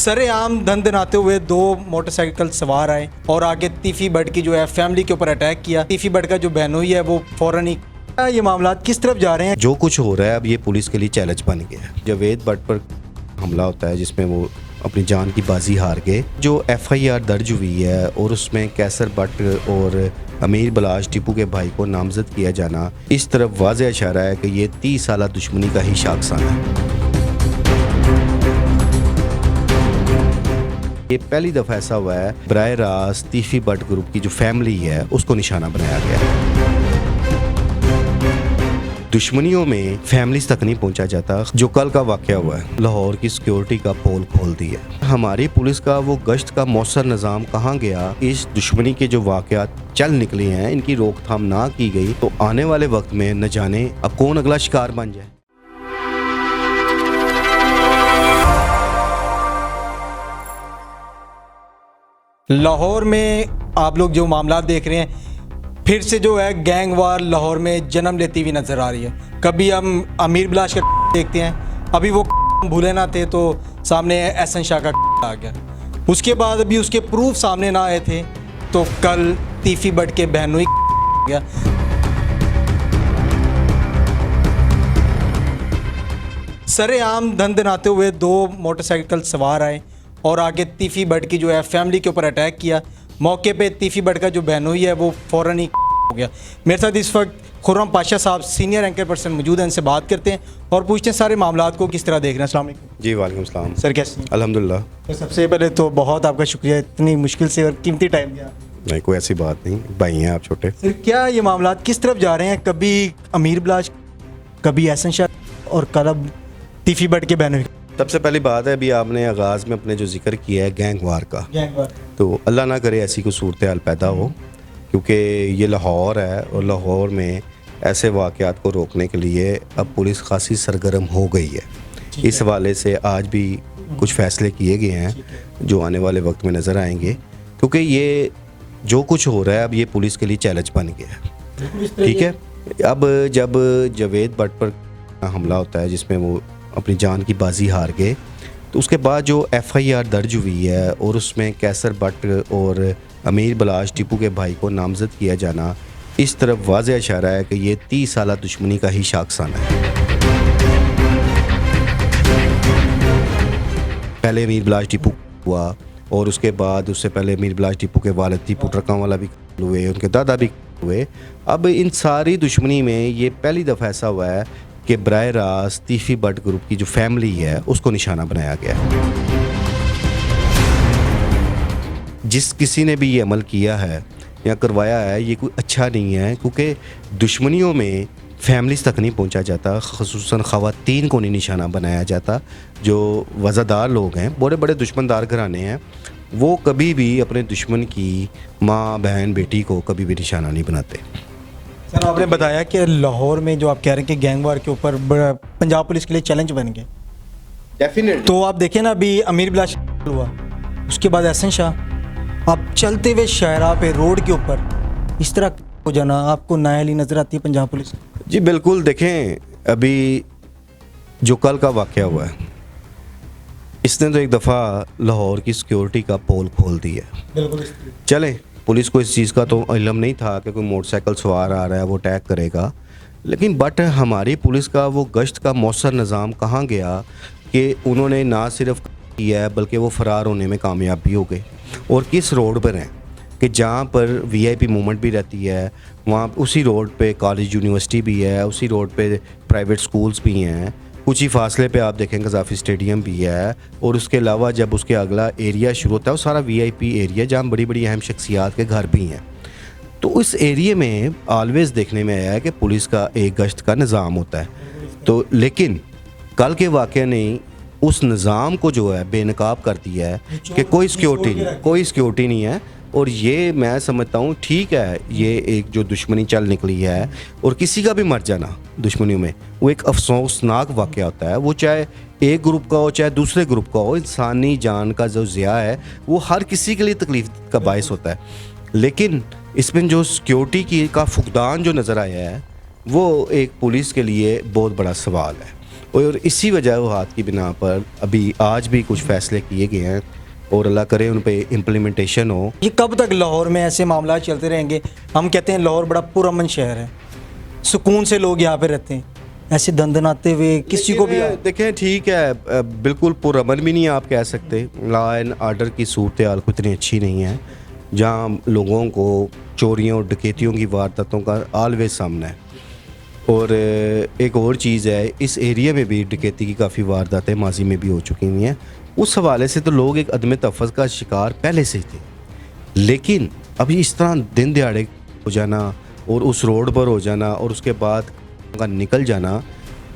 सरेआम धन दनाते हुए दो मोटरसाइकिल सवार आए और आगे तीफी बट की जो है फैमिली के ऊपर अटैक किया। तीफी बट का जो बहनोई है वो फौरन ही ये मामला किस तरफ जा रहे हैं। जो कुछ हो रहा है अब ये पुलिस के लिए चैलेंज बन गया है। जावेद भट्ट पर हमला होता है जिसमें वो अपनी जान की बाजी हार गए। जो FIR दर्ज हुई है और उसमें कैसर भट्ट और अमीर बलाश टीपू के भाई को नामजद किया जाना इस तरफ वाज़ेह इशारा है कि ये 30 साल दुश्मनी का ही शाखसाना है। ये पहली दफ़ा ऐसा हुआ है बराह रास्त तीफी बट ग्रुप की जो फैमिली है उसको निशाना बनाया गया है। दुश्मनियों में फैमिलीज तक नहीं पहुंचा जाता। जो कल का वाक़या हुआ है लाहौर की सिक्योरिटी का पोल खोल दिया। हमारी पुलिस का वो गश्त का मौसर निज़ाम कहाँ गया। इस दुश्मनी के जो वाक़यात चल निकले हैं इनकी रोकथाम ना की गई तो आने वाले वक्त में न जाने अब कौन अगला शिकार बन जाए। लाहौर में आप लोग जो मामला देख रहे हैं फिर से जो है गैंग वार लाहौर में जन्म लेती हुई नज़र आ रही है। कभी हम अमीर बिलाश का देखते हैं, अभी वो भूले ना थे तो सामने एहसन शाह का आ गया। उसके बाद अभी उसके प्रूफ सामने ना आए थे तो कल तीफी बट के बहनोई गया। सरेआम धन दनाते हुए दो मोटरसाइकिल सवार आए और आगे तीफी बट की जो है फैमिली के ऊपर अटैक किया। मौके पे तीफी बट का जो बहनोई है वो फौरन ही हो गया। मेरे साथ इस वक्त खुर्रम पाशा साहब सीनियर एंकर पर्सन मौजूद हैं, इनसे बात करते हैं और पूछते हैं सारे मामलात को किस तरह देख रहे हैं। अस्सलाम वालेकुम। जी वालेकुम सलाम। सर कैसे हैं? अल्हम्दुलिल्लाह। तो सबसे पहले तो बहुत आपका शुक्रिया, इतनी मुश्किल से और कीमती टाइम दिया। नहीं कोई ऐसी बात नहीं, भाई हैं आप छोटे। सर क्या ये मामलात किस तरफ जा रहे हैं, कभी अमीर बिलाश, कभी एहसन शाह और कल अब तीफी बट के बहनोई। सबसे पहली बात है अभी आपने आगाज़ में अपने जो जिक्र किया है गैंग वार का, तो अल्लाह ना करे ऐसी कोई सूरत हाल पैदा हो, क्योंकि ये लाहौर है और लाहौर में ऐसे वाक़यात को रोकने के लिए अब पुलिस खासी सरगर्म हो गई है। इस हवाले से आज भी कुछ फ़ैसले किए गए हैं जो आने वाले वक्त में नज़र आएंगे, क्योंकि ये जो कुछ हो रहा है अब ये पुलिस के लिए चैलेंज बन गया है। ठीक है, अब जब जावेद भट्ट पर हमला होता है जिसमें वो अपनी जान की बाजी हार गए तो उसके बाद जो FIR दर्ज हुई है और उसमें कैसर भट्ट और अमीर बलाश टीपू के भाई को नामजद किया जाना इस तरफ वाज़ेह इशारा है कि ये 30 साल दुश्मनी का ही शाखसाना है। पहले अमीर बलाश टीपू हुआ और उसके बाद उससे पहले अमीर बलाश टीपू के वालिद टीपू ट्रकां वाला भी हुए, उनके दादा भी हुए। अब इन सारी दुश्मनी में ये पहली दफ़ा ऐसा हुआ है कि बराह रास्त तीफी बट ग्रुप की जो फैमिली है उसको निशाना बनाया गया है। जिस किसी ने भी ये अमल किया है या करवाया है ये कोई अच्छा नहीं है, क्योंकि दुश्मनियों में फैमिलीज तक नहीं पहुंचा जाता, ख़ुसूसन ख़वातीन को नहीं निशाना बनाया जाता। जो वज़ादार लोग हैं, बड़े बड़े दुश्मनदार घराने हैं, वो कभी भी अपने दुश्मन की माँ बहन बेटी को कभी भी निशाना नहीं बनाते। सर आपने बताया कि लाहौर में जो आप कह रहे हैं कि गैंग वार के ऊपर पंजाब पुलिस के लिए चैलेंज बन गए। डेफिनेटली। तो आप देखें ना, अभी अमीर बिलाश हुआ, उसके बाद एहसन शाह, अब चलते हुए शाहरा पे रोड के ऊपर इस तरह हो जाना आपको नाअहली नज़र आती है पंजाब पुलिस? जी बिल्कुल। देखें अभी जो कल का वाक़या हुआ है इसने तो एक दफ़ा लाहौर की सिक्योरिटी का पोल खोल दिया। बिल्कुल। चलें, पुलिस को इस चीज़ का तो इल्म नहीं था कि कोई मोटरसाइकिल सवार आ रहा है वो अटैक करेगा, लेकिन बट हमारी पुलिस का वो गश्त का मौसर निज़ाम कहाँ गया कि उन्होंने ना सिर्फ किया है बल्कि वो फ़रार होने में कामयाब भी हो गए। और किस रोड पर हैं कि जहाँ पर VIP मूवमेंट भी रहती है, वहाँ उसी रोड पे कॉलेज यूनिवर्सिटी भी है, उसी रोड पे प्राइवेट स्कूल्स भी हैं, कुछ ही फासले पे आप देखें गज़ाफ़ी स्टेडियम भी है, और उसके अलावा जब उसके अगला एरिया शुरू होता है वो सारा VIP एरिया जहाँ बड़ी बड़ी अहम शख्सियात के घर भी हैं। तो उस एरिया में ऑलवेज़ देखने में आया है कि पुलिस का एक गश्त का निज़ाम होता है। तो लेकिन कल के वाक़े ने उस निज़ाम को जो है बेनकाब कर दिया है कि कोई सिक्योरिटी नहीं है। और ये मैं समझता हूँ ठीक है, ये एक जो दुश्मनी चल निकली है और किसी का भी मर जाना दुश्मनियों में वो एक अफसोसनाक वाक़या होता है। वो चाहे एक ग्रुप का हो चाहे दूसरे ग्रुप का हो, इंसानी जान का जो ज़िया है वो हर किसी के लिए तकलीफ़ का बायस होता है। लेकिन इसमें जो सिक्योरिटी का फुकदान जो नज़र आया है वो एक पुलिस के लिए बहुत बड़ा सवाल है। और इसी वजह वो हाथ की बिना पर अभी आज भी कुछ फैसले किए गए हैं और अल्लाह करे उन पे इम्प्लीमेंटेशन हो। ये कब तक लाहौर में ऐसे मामला चलते रहेंगे? हम कहते हैं लाहौर बड़ा पुरअमन शहर है, सुकून से लोग यहाँ पे रहते हैं, ऐसे दंदनाते हुए किसी को भी देखें ठीक है, बिल्कुल पुरअमन भी नहीं आप कह सकते। लॉ एंड आर्डर की सूरत हाल को इतनी अच्छी नहीं है जहाँ लोगों को चोरियों डकैतियों की वारदातों का ऑलवेज सामना है। और एक और चीज़ है, इस एरिया में भी डकैती की काफ़ी वारदातें माजी में भी हो चुकी हुई हैं। उस हवाले से तो लोग एक अदम तहफ़्फ़ुज़ का शिकार पहले से ही थे, लेकिन अभी इस तरह दिन दिहाड़े हो जाना और उस रोड पर हो जाना और उसके बाद का निकल जाना,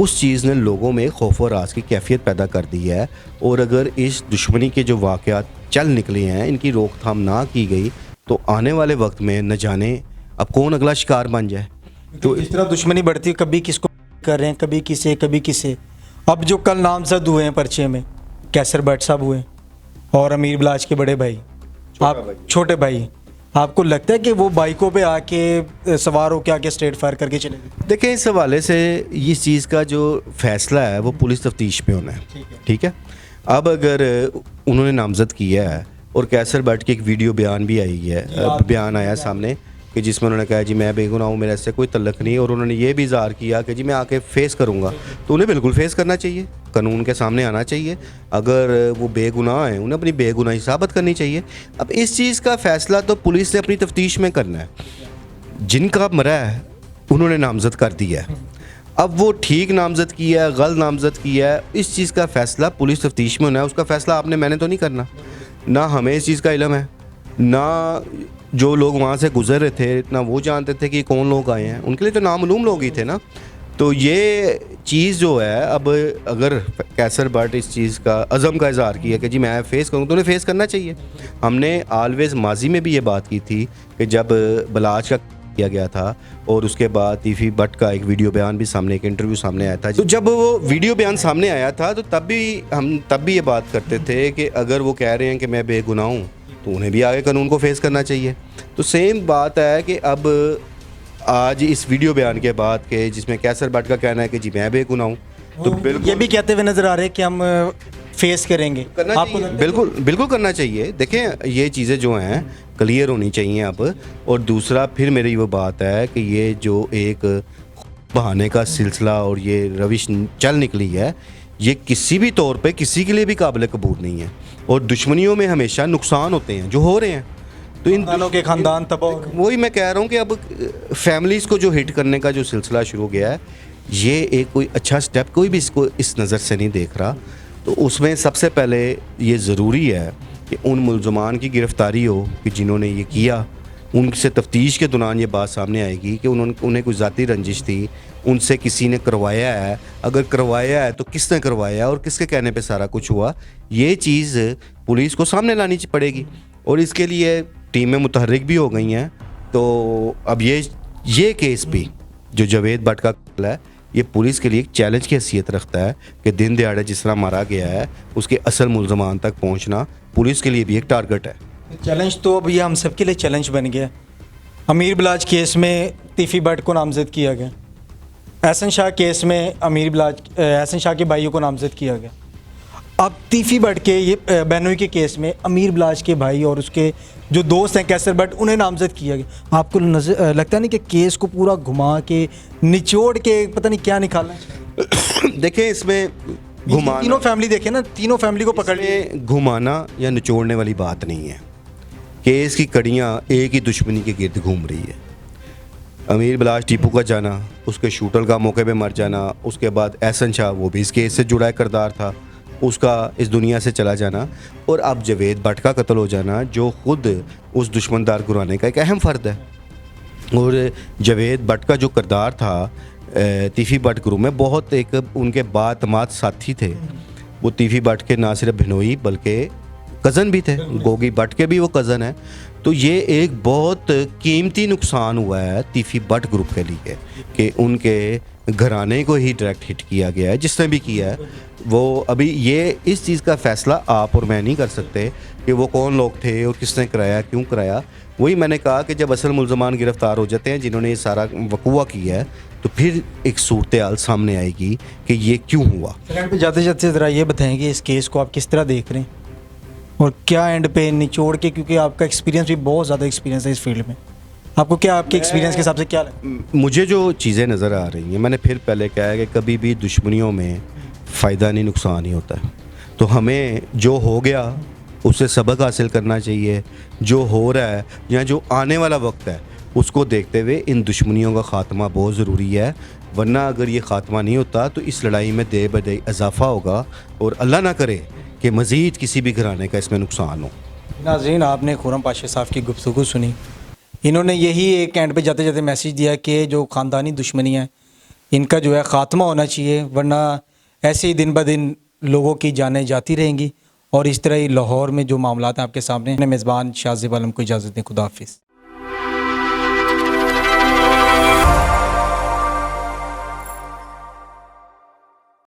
उस चीज़ ने लोगों में खौफ और राज की कैफियत पैदा कर दी है। और अगर इस दुश्मनी के जो वाक़यात चल निकले हैं इनकी रोकथाम ना की गई तो आने वाले वक्त में न जाने अब कौन अगला शिकार बन जाए। तो इस तरह दुश्मनी बढ़ती है, कभी किसको कर रहे हैं, कभी किसे कभी किसे। अब जो कल नामजद हुए हैं पर्चे में, कैसर भट्ट साहब हुए और अमीर बिलाश के बड़े भाई, आप छोटे भाई, आपको लगता है कि वो बाइकों पे आके सवार होके आके स्ट्रेट फायर करके चले गए? देखें इस हवाले से इस चीज़ का जो फैसला है वो पुलिस तफ्तीश पे होना है, ठीक है। अब अगर उन्होंने नामजद किया है और कैसर भट्ट की एक वीडियो बयान भी आई है, बयान आया सामने कि जिसमें उन्होंने कहा जी मैं बेगुनाह हूँ, मेरे से कोई तल्लक नहीं, और उन्होंने ये भी इज़हार किया कि जी मैं आके फेस करूँगा, तो उन्हें बिल्कुल फेस करना चाहिए, कानून के सामने आना चाहिए। अगर वो बेगुनाह हैं उन्हें अपनी बेगुनाही साबित करनी चाहिए। अब इस चीज़ का फ़ैसला तो पुलिस ने अपनी तफ्तीश में करना है। जिनका मरा है उन्होंने नामजद कर दिया है, अब वो ठीक नामजद किया है गलत नामजद किया है, इस चीज़ का फ़ैसला पुलिस तफ्तीश में होना है। उसका फ़ैसला आपने मैंने तो नहीं करना, ना हमें इस चीज़ का इल्म है, ना जो लोग वहाँ से गुजर रहे थे ना वो जानते थे कि कौन लोग आए हैं, उनके लिए तो नामालूम लोग ही थे ना। तो ये चीज़ जो है, अब अगर कैसर भट्ट इस चीज़ का अज़म का इज़हार किया कि जी मैं फेस करूँ, तो उन्हें फेस करना चाहिए। हमने ऑलवेज़ माजी में भी ये बात की थी कि जब बलाज का किया गया था और उसके बाद तीफी भट्ट का एक वीडियो बयान भी सामने, एक इंटरव्यू सामने आया था, तो जब वो वीडियो बयान सामने आया था तो तब भी ये बात करते थे कि अगर वो कह रहे हैं कि मैं बेगुनाह हूँ तो उन्हें भी आगे कानून को फेस करना चाहिए। तो सेम बात है कि अब आज इस वीडियो बयान के बाद के जिसमें कैसर भट्ट का कहना है कि जी मैं बेगुनाह हूँ, तो बिल्कुल ये भी कहते हुए नज़र आ रहे हैं कि हम फेस करेंगे, करना चाहिए, बिल्कुल करना चाहिए। देखें ये चीज़ें जो हैं क्लियर होनी चाहिए अब। और दूसरा फिर मेरी वो बात है कि ये जो एक बहाने का सिलसिला और ये रविश चल निकली है, ये किसी भी तौर पे किसी के लिए भी काबिल कबूल नहीं है। और दुश्मनियों में हमेशा नुकसान होते हैं जो हो रहे हैं, तो इन खानों के खानदान तबाह, वही मैं कह रहा हूँ कि अब फैमिलीज़ को जो हिट करने का जो सिलसिला शुरू हो गया है, ये एक कोई अच्छा स्टेप कोई भी इसको इस नज़र से नहीं देख रहा। तो उसमें सबसे पहले ये ज़रूरी है कि उन मुलज़मान की गिरफ़्तारी हो कि जिन्होंने ये किया, उनसे तफ्तीश के दौरान ये बात सामने आएगी कि उन्हें कोई ज़ाती रंजिश थी, उनसे किसी ने करवाया है, अगर करवाया है तो किसने करवाया और किसके कहने पे सारा कुछ हुआ, ये चीज़ पुलिस को सामने लानी पड़ेगी। और इसके लिए टीमें मुतहर्रिक भी हो गई हैं। तो अब ये केस भी जो जावेद भट्ट का कत्ल है, ये पुलिस के लिए एक चैलेंज की हैसियत रखता है कि दिन दिहाड़े जिस तरह मारा गया है उसके असल मुलज़मान तक पहुंचना पुलिस के लिए भी एक टारगेट है। चैलेंज तो अब ये हम सब के लिए चैलेंज बन गया। अमीर बिलाज केस में तीफी भट्ट को नामजद किया गया, एहसन शाह केस में एहसन शाह के भाइयों को नामजद किया गया। अब तीफी भट्ट के ये बहनोई के केस में अमीर बिलाज के भाई और उसके जो दोस्त हैं कैसर भट्ट, उन्हें नामजद किया गया। आपको लगता नहीं कि केस को पूरा घुमा के निचोड़ के पता नहीं क्या निकाला? देखें इसमें घुमाना, तीनों फैमिली देखें ना, तीनों फैमिली को पकड़ लिए। घुमाना या निचोड़ने वाली बात नहीं है। केस की कड़ियाँ एक ही दुश्मनी के गिर्द घूम रही है। अमीर बिलाश टीपू का जाना, उसके शूटर का मौके पे मर जाना, उसके बाद एहसन शाह वो भी इस केस से जुड़ा किरदार था, उसका इस दुनिया से चला जाना, और अब जावेद भट्ट का कत्ल हो जाना जो ख़ुद उस दुश्मनदार घराने का एक अहम फ़र्द है। और जावेद भट्ट का जो किरदार था तीफी भट्ट ग्रुप में, बहुत एक उनके बातमात साथी थे। वो तीफी भट्ट के ना सिर्फ भिनोई बल्कि कज़न भी थे, गोगी भट्ट के भी वो कज़न है। तो ये एक बहुत कीमती नुकसान हुआ है तीफी भट्ट ग्रुप के लिए कि उनके घराने को ही डायरेक्ट हिट किया गया है। जिसने भी किया है वो अभी ये इस चीज़ का फ़ैसला आप और मैं नहीं कर सकते कि वो कौन लोग थे और किसने कराया क्यों कराया। वही मैंने कहा कि जब असल मुलजमान गिरफ्तार हो जाते हैं जिन्होंने ये सारा वकूआ किया है, तो फिर एक सूरत हाल सामने आएगी कि ये क्यों हुआ। एंड पे जाते जाते ज़रा ये बताएं कि इस केस को आप किस तरह देख रहे हैं और क्या एंड पे निचोड़ के, क्योंकि आपका एक्सपीरियंस भी बहुत ज़्यादा एक्सपीरियंस है इस फील्ड में, आपको क्या आपके एक्सपीरियंस के हिसाब से क्या लगता मुझे जो चीज़ें नज़र आ रही हैं, मैंने फिर पहले कहा है कि कभी भी दुश्मनियों में फ़ायदा नहीं नुकसान ही होता है। तो हमें जो हो गया उससे सबक हासिल करना चाहिए, जो हो रहा है या जो आने वाला वक्त है उसको देखते हुए इन दुश्मनियों का ख़ात्मा बहुत ज़रूरी है, वरना अगर ये ख़ात्मा नहीं होता तो इस लड़ाई में दे ब दे इजाफा होगा और अल्लाह ना करे कि मज़ीद किसी भी घराने का इसमें नुकसान हो। नाज़रीन, आपने खुर्रम पाशा साहब की गुफ्तगू सुनी। इन्होंने यही एक एंड पे जाते जाते मैसेज दिया कि जो ख़ानदानी दुश्मनी है इनका जो है ख़ात्मा होना चाहिए, वरना ऐसे ही दिन ब दिन लोगों की जानें जाती रहेंगी। और इस तरह ही लाहौर में जो मामलात हैं आपके सामने, मेज़बान शाहज़ेब आलम को इजाज़त दें। खुदा हाफिज़।